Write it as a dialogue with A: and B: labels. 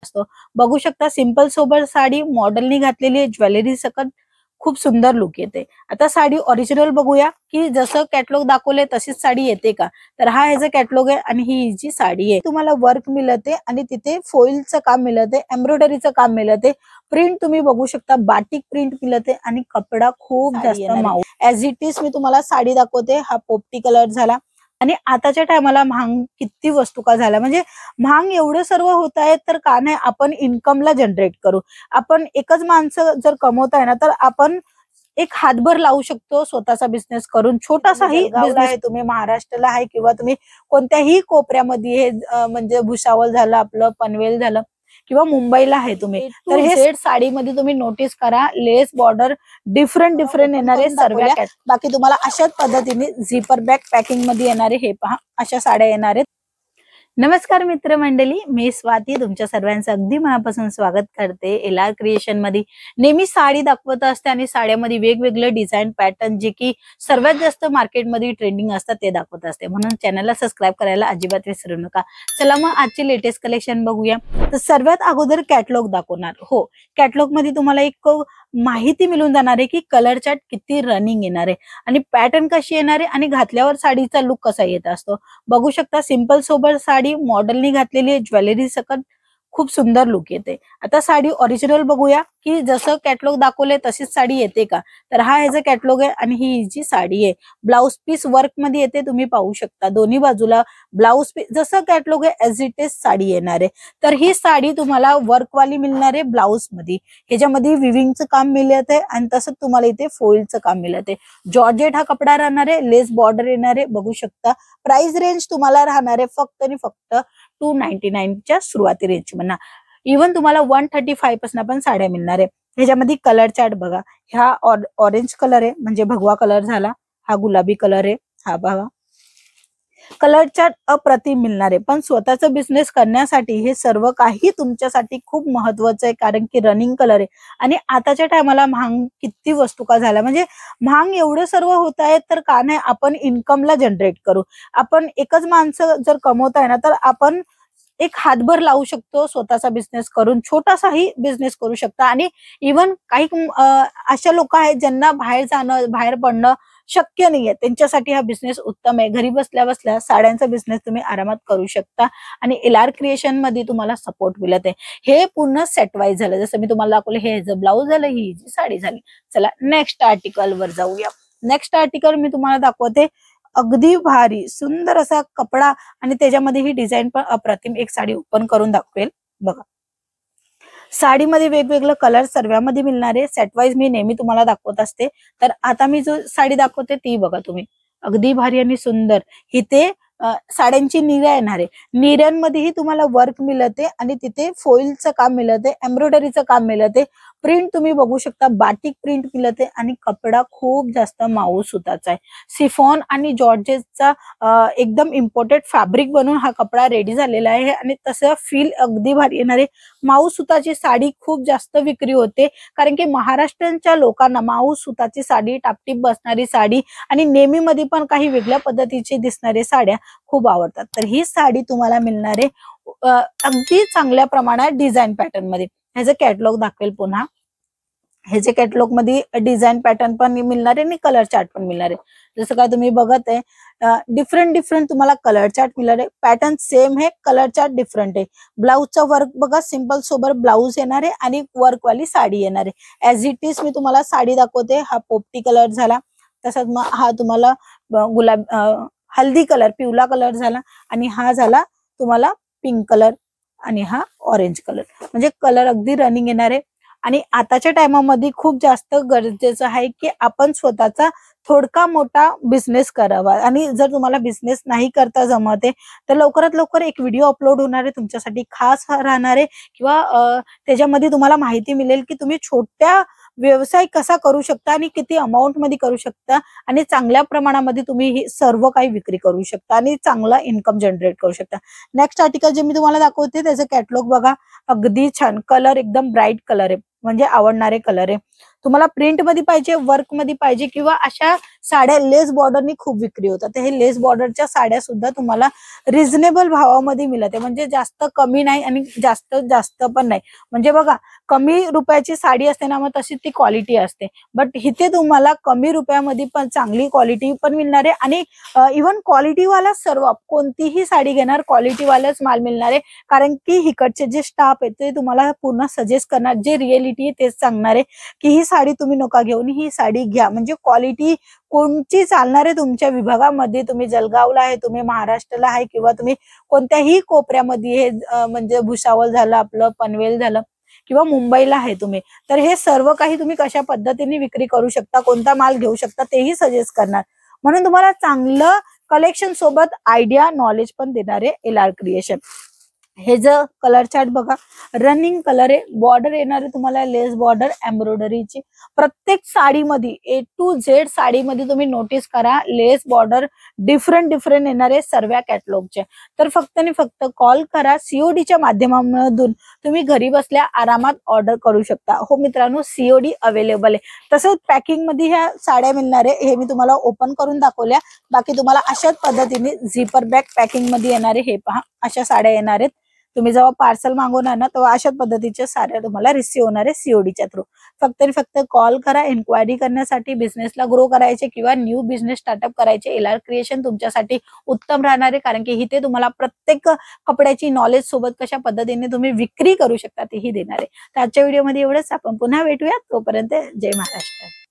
A: असतो। बघू शकता सिंपल सोबर साडी मॉडेलनी घातलेली आहे, ज्वेलरी सकट खूप सुंदर लुक येते। आता साडी ओरिजिनल बघूया की जसं कॅटलॉग दाखवले तशीच साडी येते का। तर हा ह्याचा कॅटलॉग आहे आणि ही जी साडी आहे तुम्हाला वर्क मिळते आणि तिथे फोइलचं काम मिळते, एम्ब्रॉयडरीचं काम मिळते। प्रिंट तुम्ही बघू शकता, बाटिक प्रिंट मिळते आणि कपडा खूप जास्त मऊ ऍज इट इज। मी तुम्हाला साडी दाखवते, हा पोपटी कलर झाला आणि आताच्या टायमाला महाग किती वस्तू का झाला, म्हणजे महाग एवढं सर्व होत आहे तर का नाही आपण इन्कमला जनरेट करू। आपण एकच माणसं जर कमवताय ना तर आपण एक हातभर लावू शकतो स्वतःचा बिझनेस करून। छोटासाही बिझनेस आहे, तुम्ही महाराष्ट्राला आहे किंवा तुम्ही कोणत्याही कोपऱ्यामध्ये हे म्हणजे भुसावळ झालं, आपलं पनवेल झालं किंवा मुंबईला आहे तुम्ही, तर हे सेट साडीमध्ये तुम्ही नोटीस करा, लेस बॉर्डर डिफरंट येणारे सर्व। बाकी तुम्हाला अशाच पद्धतीने झिपर बॅग पॅकिंग मध्ये येणारे हे पहा, अशा साड्या येणार आहेत। नमस्कार मित्र मंडळी, मी स्वाती तुमच्या सर्वांचं अगदी मनापासून स्वागत करते। एलआर क्रिएशन मध्ये नेहमी साडी दाखवत असते आणि साड्यामध्ये वेगवेगळे डिझाईन पॅटर्न जे की सर्वात जास्त मार्केटमध्ये ट्रेंडिंग असतात ते दाखवत असते, म्हणून चॅनलला सबस्क्राईब करायला अजिबात विसरू नका। चला मग आजची लेटेस्ट कलेक्शन बघूया। तर सर्वात अगोदर कॅटलॉग दाखवणार। हो, कॅटलॉग मध्ये तुम्हाला एक माहिती मिळून जाणार आहे की कलर चार्ट किती रनिंग येणार आहे आणि पॅटर्न कशी येणार आहे आणि घातल्यावर साडीचा लुक कसा येत असतो। बघू शकता सिंपल सोबर साडी मॉडेलनी घातलेली आहे, ज्वेलरी सकट खूप सुंदर लुक येते। आता साडी ओरिजिनल बघूया की जसं कॅटलॉग दाखवले तशीच साडी येते का। तर हा ह्याचा कॅटलॉग आहे आणि ही जी साडी आहे ब्लाउज पीस वर्क मध्ये येते, तुम्ही पाहू शकता दोन्ही बाजूला ब्लाउज पीस जसं कॅटलॉग आहे ऍज इट इज साडी येणार आहे। तर ही साडी तुम्हाला वर्क वाली मिळणार आहे ब्लाउज मध्ये, ह्याच्यामध्ये विविंगचं काम मिळत आहे आणि तसंच तुम्हाला इथे फोइलचं काम मिळत आहे। जॉर्जेट हा कपडा राहणार आहे, लेस बॉर्डर येणार आहे, बघू शकता। प्राइस रेंज तुम्हाला राहणार आहे फक्त आणि फक्त 299 च्या सुरुवाती रेंज म्हणा, इव्हन तुम्हाला 135 पासून पण साड्या मिळणार आहे। ह्याच्यामध्ये कलर चार्ट बघा, ह्या ऑरेंज कलर आहे म्हणजे भगवा कलर झाला, हा गुलाबी कलर आहे, हा बघा कलर चार्ट अप्रतिम मिळणार आहे। पण स्वतःचा बिझनेस करण्यासाठी हे सर्व काही तुमच्यासाठी खूप महत्वाचं आहे, कारण की रनिंग कलर आहे आणि आताच्या टायमाला महाग किती वस्तू का झाला, म्हणजे महाग एवढं सर्व होत आहे तर का नाही आपण इन्कमला जनरेट करू। आपण एकच माणसं जर कमवताय ना तर आपण एक हातभर लावू शकतो स्वतःचा बिझनेस करून, छोटासाही बिझनेस करू शकता। आणि इव्हन काही अशा लोक आहेत ज्यांना बाहेर जाणं बाहेर पडणं शक्य नाहीये, त्यांच्यासाठी हा बिझनेस उत्तम आहे। घरी बसल्या बसल्या साड्यांचा बिझनेस तुम्ही आरामात करू शकता आणि एलआर क्रिएशन मध्ये तुम्हाला सपोर्ट मिळत आहे। हे पूर्ण सेट वाईज झालं, जसं मी तुम्हाला दाखवलं, हे ब्लाउज झालं, ही जी साडी झाली। चला नेक्स्ट आर्टिकल वर जाऊया। नेक्स्ट आर्टिकल मी तुम्हाला दाखवते, अगदी भारी सुंदर असा कपडा आणि त्याच्यामध्ये ही डिझाईन पण अप्रतिम। एक साडी ओपन करून दाखवेल बघा, साडीमध्ये वेगवेगळे कलर सर्वांमध्ये मिळणार आहे। सेट वाईज मी नेहमी तुम्हाला दाखवत असते, तर आता मी जो साडी दाखवते ती बघा तुम्ही, अगदी भारी आणि सुंदर। इथे साड्यांची निर्या येणार आहे, निर्यांमध्येही तुम्हाला वर्क मिळते आणि तिथे फोइलचं काम मिळते, एम्ब्रॉयडरीचं काम मिळते। प्रिंट तुम्ही बघू शकता, बाटिक प्रिंट मिळते आणि कपडा खूप जास्त मऊ सुताचा आहे। सिफॉन आणि जॉर्जेटचा एकदम इम्पोर्टेड फॅब्रिक बनून हा कपडा रेडी झालेला आहे आणि तसं फील अगदी भारी येणार आहे। माऊ सुताची साडी खूप जास्त विक्री होते, कारण की महाराष्ट्राच्या लोकांना माऊ सुताची साडी, टापटीप बसणारी साडी आणि नेहमीमध्ये पण काही वेगळ्या पद्धतीची दिसणारी साड्या खूप आवडतात। तर ही साडी तुम्हाला मिळणार आहे अगदी चांगल्या प्रमाणात डिझाईन पॅटर्न मध्ये। ह्याचं कॅटलॉग दाखवेल पुन्हा, ह्याचे कॅटलॉग मध्ये डिझाईन पॅटर्न पण मिळणार आहे आणि कलर चार्ट पण मिळणार आहे। जसं काय तुम्ही बघत आहे डिफरंट तुम्हाला कलर चार्ट मिळणार आहे, पॅटर्न सेम है, कलर चार्ट डिफरंट आहे। ब्लाउजचा वर्क बघा, सिंपल सोबर ब्लाउज येणार आहे आणि वर्क वाली साडी येणार आहे। ऍज इट इज मी तुम्हाला साडी दाखवते, हा पोपटी कलर झाला, तसंच मग हा तुम्हाला हल्दी कलर पिवळा कलर झाला आणि हा झाला तुम्हाला पिंक कलर आणि हा ऑरेंज कलर, म्हणजे कलर अगदी रनिंग येणार आहे। आणि आताच्या टायमामध्ये खूप जास्त गरजेचं आहे की आपण स्वतःचा थोडका मोठा बिझनेस करावा। आणि जर तुम्हाला बिझनेस नाही करता जमते तर लवकरात लवकर एक व्हिडिओ अपलोड होणार आहे तुमच्यासाठी खास राहणार आहे, किंवा त्याच्यामध्ये तुम्हाला माहिती मिळेल की तुम्ही छोट्या व्यवसाय कसा करू शकता आणि किती अमाऊंट मध्ये करू शकता आणि चांगल्या प्रमाणामध्ये तुम्ही ही सर्व काही विक्री करू शकता आणि चांगला इन्कम जनरेट करू शकता। नेक्स्ट आर्टिकल जे मी तुम्हाला दाखवते त्याचं कॅटलॉग बघा, अगदी छान कलर, एकदम ब्राईट कलर आहे, म्हणजे आवडणारे कलर आहे। तुम्हाला प्रिंट मध्ये पाहिजे, वर्क मध्ये पाहिजे किंवा अशा साड्या लेस बॉर्डरनी खूप विक्री होतात. तर हे लेस बॉर्डरच्या साड्या सुद्धा तुम्हाला रिझनेबल भावामध्ये मिळते, म्हणजे जास्त कमी नाही आणि जास्त जास्त पण नाही. म्हणजे बघा, कमी रुपयाची साडी असते ना, मग तशी ती क्वालिटी असते. बट इथे तुम्हाला कमी रुपयामध्ये पण चांगली क्वालिटी पण मिळणार आहे आणि इव्हन क्वालिटीवाला सर्व कोणतीही साडी घेणार क्वालिटीवालाच माल मिळणार आहे. कारण की इकडचे जे स्टाफ आहे ते तुम्हाला पूर्ण सजेस्ट करणार, जे रिअलिटी आहे तेच सांगणार आहे की ही साडी तुम्ही नका घेऊन ही साडी घ्या. म्हणजे क्वालिटी कोणची चालणार आहे तुमच्या विभागामध्ये, तुम्ही जळगावला आहे, तुम्ही महाराष्ट्राला आहे किंवा तुम्ही कोणत्याही कोपऱ्यामध्ये हे म्हणजे भुसावळ झालं, आपलं पनवेल झालं किंवा मुंबईला आहे तुम्ही, तर हे सर्व काही तुम्ही कशा पद्धतीने विक्री करू शकता, कोणता माल घेऊ शकता तेही सजेस्ट करणार. म्हणून तुम्हाला चांगलं कलेक्शन सोबत आयडिया नॉलेज पण देणारे LR क्रिएशन. हे जर कलर चार्ट बघा, रनिंग कलर आहे, बॉर्डर येणार आहे तुम्हाला लेस बॉर्डर एम्ब्रॉयडरीची. प्रत्येक साडीमध्ये A to Z साडीमध्ये तुम्ही नोटीस करा लेस बॉर्डर डिफरंट येणार आहे सर्व कॅटलॉगचे. तर फक्त आणि फक्त कॉल करा, CODच्या माध्यमातून तुम्ही घरी बसल्या आरामात ऑर्डर करू शकता. हो मित्रांनो, COD अवेलेबल आहे. तसंच पॅकिंग मध्ये ह्या साड्या मिळणार आहे, हे मी तुम्हाला ओपन करून दाखवल्या. बाकी तुम्हाला अशाच पद्धतीने झिपर बॅग पॅकिंग मध्ये येणार आहे. हे पहा, अशा साड्या येणार आहेत. तुम्ही जेव्हा पार्सल मागवणार ना तेव्हा अशाच पद्धतीच्या साड्या तुम्हाला रिसीव्ह होणार आहे CODच्या थ्रू. फक्त आणि फक्त कॉल करा इन्क्वायरी करण्यासाठी. बिझनेसला ग्रो करायचे किंवा न्यू बिझनेस स्टार्टअप करायचे, LR क्रिएशन तुमच्यासाठी उत्तम राहणार आहे. कारण की इथे तुम्हाला प्रत्येक कपड्याची नॉलेज सोबत कशा पद्धतीने तुम्ही विक्री करू शकता तेही देणार आहे. तर आजच्या व्हिडिओमध्ये एवढंच. आपण पुन्हा भेटूया. तोपर्यंत जय महाराष्ट्र.